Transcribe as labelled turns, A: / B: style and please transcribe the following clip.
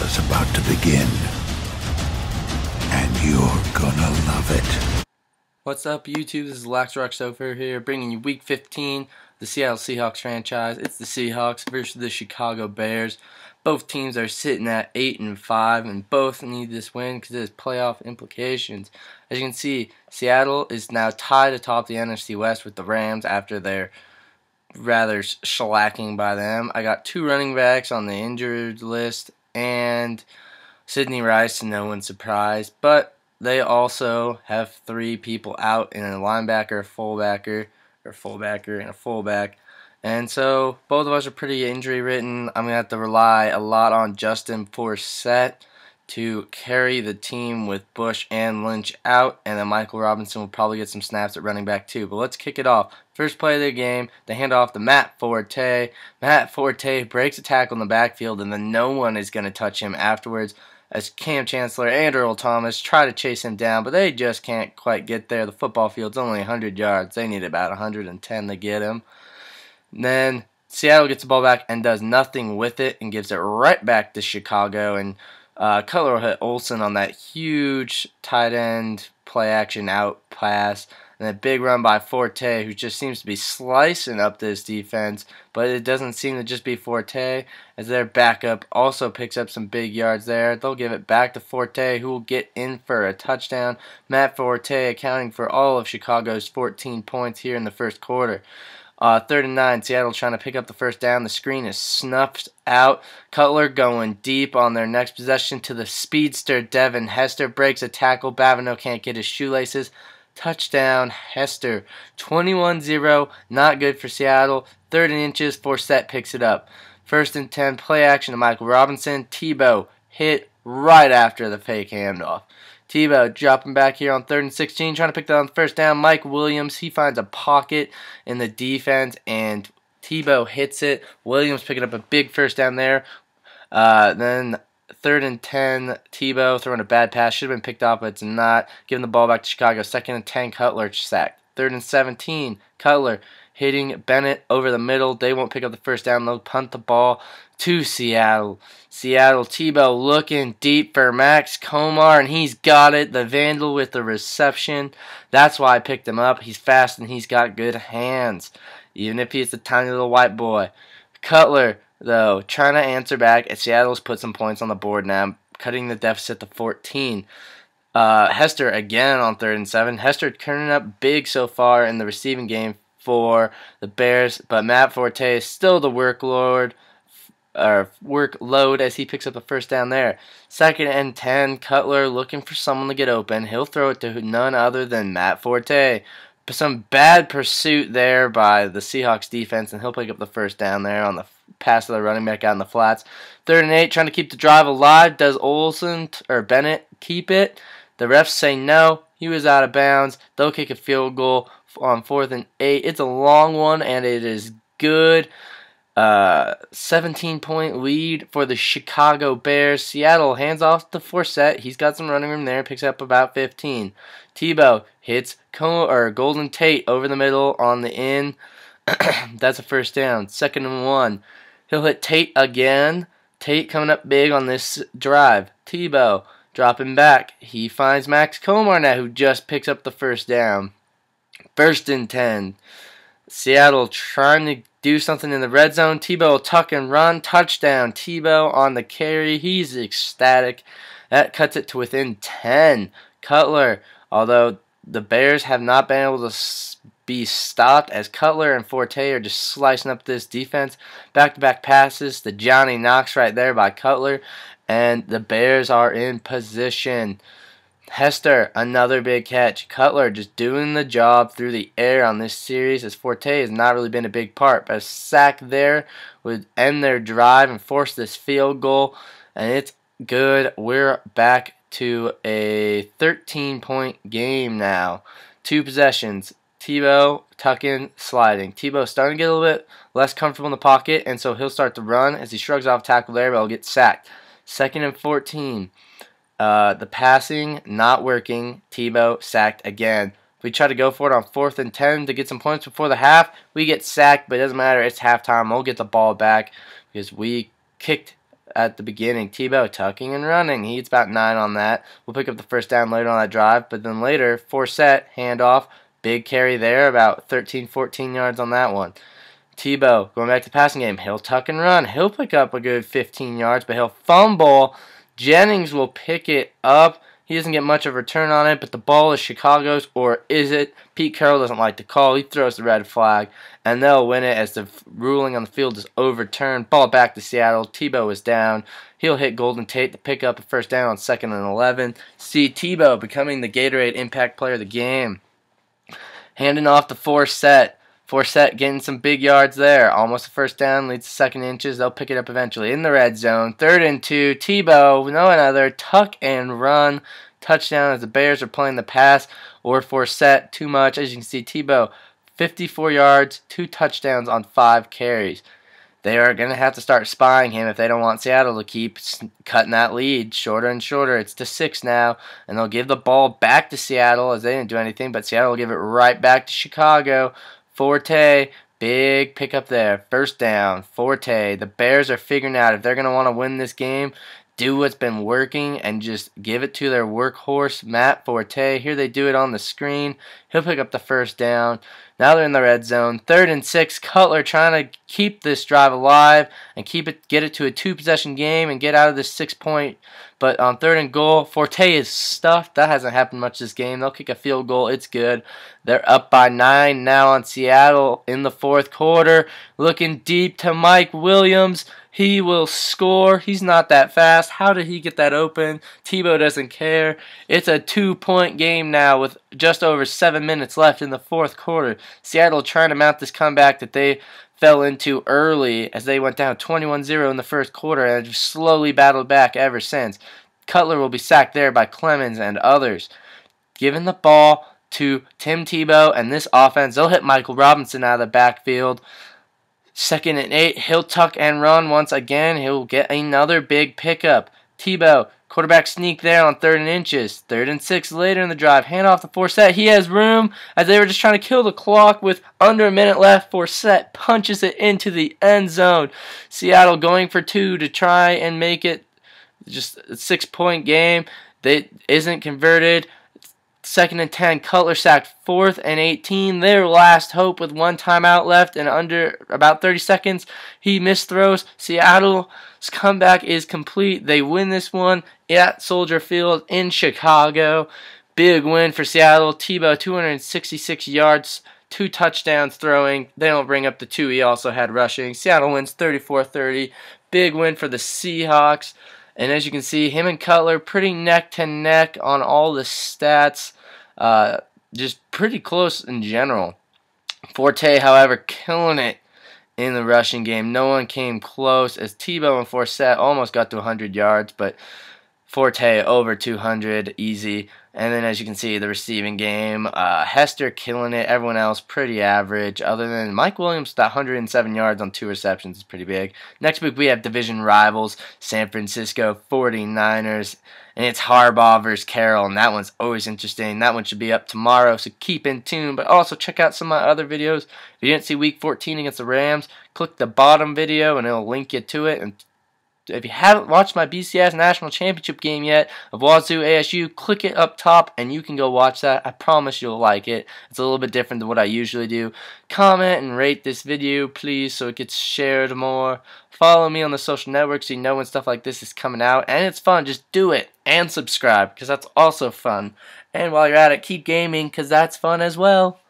A: is about to begin, and you're gonna love it.
B: What's up, YouTube? This is LaxRoxTopher here, bringing you Week 15, the Seattle Seahawks franchise. It's the Seahawks versus the Chicago Bears. Both teams are sitting at 8-5, and both need this win because it has playoff implications. As you can see, Seattle is now tied atop the NFC West with the Rams after their rather shellacking by them. I got two running backs on the injured list and Sidney Rice, no one's surprised, but they also have three people out in a linebacker, fullbacker, and a fullback. And so both of us are pretty injury ridden. I'm going to have to rely a lot on Justin Forsett to carry the team with Bush and Lynch out, and then Michael Robinson will probably get some snaps at running back too. But let's kick it off. First play of the game, they hand off to Matt Forte. Matt Forte breaks a tackle in the backfield, and then no one is going to touch him afterwards as Cam Chancellor and Earl Thomas try to chase him down, but they just can't quite get there. The football field's only 100 yards. They need about 110 to get him. And then Seattle gets the ball back and does nothing with it and gives it right back to Chicago, and Cutler will hit Olsen on that huge tight end play action out pass, and a big run by Forte, who just seems to be slicing up this defense, but it doesn't seem to just be Forte, as their backup also picks up some big yards there. They'll give it back to Forte, who will get in for a touchdown. Matt Forte accounting for all of Chicago's 14 points here in the first quarter. 3rd and 9, Seattle trying to pick up the first down. The screen is snuffed out. Cutler going deep on their next possession to the speedster Devin Hester. Breaks a tackle. Bavino can't get his shoelaces. Touchdown, Hester. 21-0. Not good for Seattle. 3rd and inches. Forsett picks it up. 1st and 10. Play action to Michael Robinson. Tebow hit right after the fake handoff. Tebow dropping back here on 3rd and 16, trying to pick that on the first down. Mike Williams, he finds a pocket in the defense, and Tebow hits it. Williams picking up a big first down there. Then 3rd and 10, Tebow throwing a bad pass. Should have been picked off, but it's not. Giving the ball back to Chicago. 2nd and 10, Cutler sacked. 3rd and 17, Cutler hitting Bennett over the middle. They won't pick up the first down. They'll punt the ball to Seattle. Tebow looking deep for Max Komar, and he's got it. The Vandal with the reception. That's why I picked him up. He's fast and he's got good hands, even if he's a tiny little white boy. Cutler, though, trying to answer back, and Seattle's put some points on the board now, cutting the deficit to 14. Hester again on 3rd and 7. Hester turning up big so far in the receiving game for the Bears, but Matt Forte is still the workload as he picks up the first down there. 2nd and 10, Cutler looking for someone to get open. He'll throw it to none other than Matt Forte. Some bad pursuit there by the Seahawks defense, and he'll pick up the first down there on the pass to the running back out in the flats. 3rd and 8, trying to keep the drive alive. Does Olsen or Bennett keep it? The refs say no. He was out of bounds. They'll kick a field goal on 4th and 8. It's a long one, and it is good. 17-point lead for the Chicago Bears. Seattle hands off to Forsett. He's got some running room there. Picks up about 15. Tebow hits Golden Tate over the middle on the in. That's a first down. 2nd and 1. He'll hit Tate again. Tate coming up big on this drive. Tebow dropping back. He finds Max Komar now, who just picks up the first down. 1st and 10. Seattle trying to do something in the red zone. Tebow tuck and run. Touchdown. Tebow on the carry. He's ecstatic. That cuts it to within 10. Cutler, although the Bears have not been able to be stopped, as Cutler and Forte are just slicing up this defense. Back-to-back passes to Johnny Knox right there by Cutler, and the Bears are in position. Hester, another big catch. Cutler just doing the job through the air on this series, as Forte has not really been a big part. But a sack there would end their drive and force this field goal, and it's good. We're back to a 13-point game now. 2 possessions. Tebow tucking, sliding. Tebow starting to get a little bit less comfortable in the pocket, and so he'll start to run as he shrugs off tackle there, but he'll get sacked. 2nd and 14. The passing not working. Tebow sacked again. We try to go for it on 4th and 10 to get some points before the half. We get sacked, but it doesn't matter. It's halftime. We'll get the ball back because we kicked at the beginning. Tebow tucking and running. He gets about 9 on that. We'll pick up the first down later on that drive, but then later, Forsett, handoff, big carry there, about 13, 14 yards on that one. Tebow going back to the passing game. He'll tuck and run. He'll pick up a good 15 yards, but he'll fumble. Jennings will pick it up. He doesn't get much of a return on it, but the ball is Chicago's, or is it? Pete Carroll doesn't like to call. He throws the red flag, and they'll win it as the ruling on the field is overturned. Ball back to Seattle. Tebow is down. He'll hit Golden Tate to pick up a first down on 2nd and 11. See Tebow becoming the Gatorade Impact Player of the game. Handing off to Forsett. Forsett getting some big yards there. Almost a first down, leads to 2nd inches. They'll pick it up eventually. In the red zone, 3rd and 2. Tebow, no another, tuck and run. Touchdown as the Bears are playing the pass, or Forsett too much. As you can see, Tebow, 54 yards, 2 touchdowns on 5 carries. They are going to have to start spying him if they don't want Seattle to keep cutting that lead shorter and shorter. It's to 6 now, and they'll give the ball back to Seattle as they didn't do anything, but Seattle will give it right back to Chicago. Forte, big pickup there. First down, Forte. The Bears are figuring out if they're going to want to win this game, do what's been working and just give it to their workhorse, Matt Forte. Here they do it on the screen. He'll pick up the first down. Now they're in the red zone. 3rd and 6. Cutler trying to keep this drive alive and get it to a 2-possession game and get out of this 6-point. But on 3rd and goal, Forte is stuffed. That hasn't happened much this game. They'll kick a field goal. It's good. They're up by 9 now on Seattle in the 4th quarter. Looking deep to Mike Williams. He will score. He's not that fast. How did he get that open? Tebow doesn't care. It's a 2-point game now with just over 7 minutes left in the 4th quarter. Seattle trying to mount this comeback that they fell into early as they went down 21-0 in the 1st quarter and have slowly battled back ever since. Cutler will be sacked there by Clemens and others. Giving the ball to Tim Tebow and this offense. They'll hit Michael Robinson out of the backfield. 2nd and 8, he'll tuck and run once again. He'll get another big pickup. Tebow, quarterback sneak there on 3rd and inches. 3rd and 6 later in the drive. Hand off to Forsett. He has room as they were just trying to kill the clock with under a minute left. Forsett punches it into the end zone. Seattle going for 2 to try and make it just a 6-point game. They isn't converted. 2nd and 10, Cutler sacked. 4th and 18, their last hope with 1 timeout left and under about 30 seconds. He misthrows. Seattle's comeback is complete. They win this one at Soldier Field in Chicago. Big win for Seattle. Tebow, 266 yards, 2 touchdowns throwing. They don't bring up the 2 he also had rushing. Seattle wins 34-30. Big win for the Seahawks. And as you can see, him and Cutler pretty neck to neck on all the stats. Just pretty close in general. Forte, however, killing it in the rushing game. No one came close as Tebow and Forsett almost got to 100 yards, but Forte over 200, easy. And then as you can see, the receiving game, Hester killing it. Everyone else pretty average. Other than Mike Williams, that 107 yards on 2 receptions is pretty big. Next week we have division rivals, San Francisco 49ers. And it's Harbaugh versus Carroll, and that one's always interesting. That one should be up tomorrow, so keep in tune. But also check out some of my other videos. If you didn't see Week 14 against the Rams, click the bottom video, and it'll link you to it. And if you haven't watched my BCS National Championship game yet of Wazoo ASU, click it up top and you can go watch that. I promise you'll like it. It's a little bit different than what I usually do. Comment and rate this video, please, so it gets shared more. Follow me on the social networks so you know when stuff like this is coming out. And it's fun. Just do it. And subscribe because that's also fun. And while you're at it, keep gaming because that's fun as well.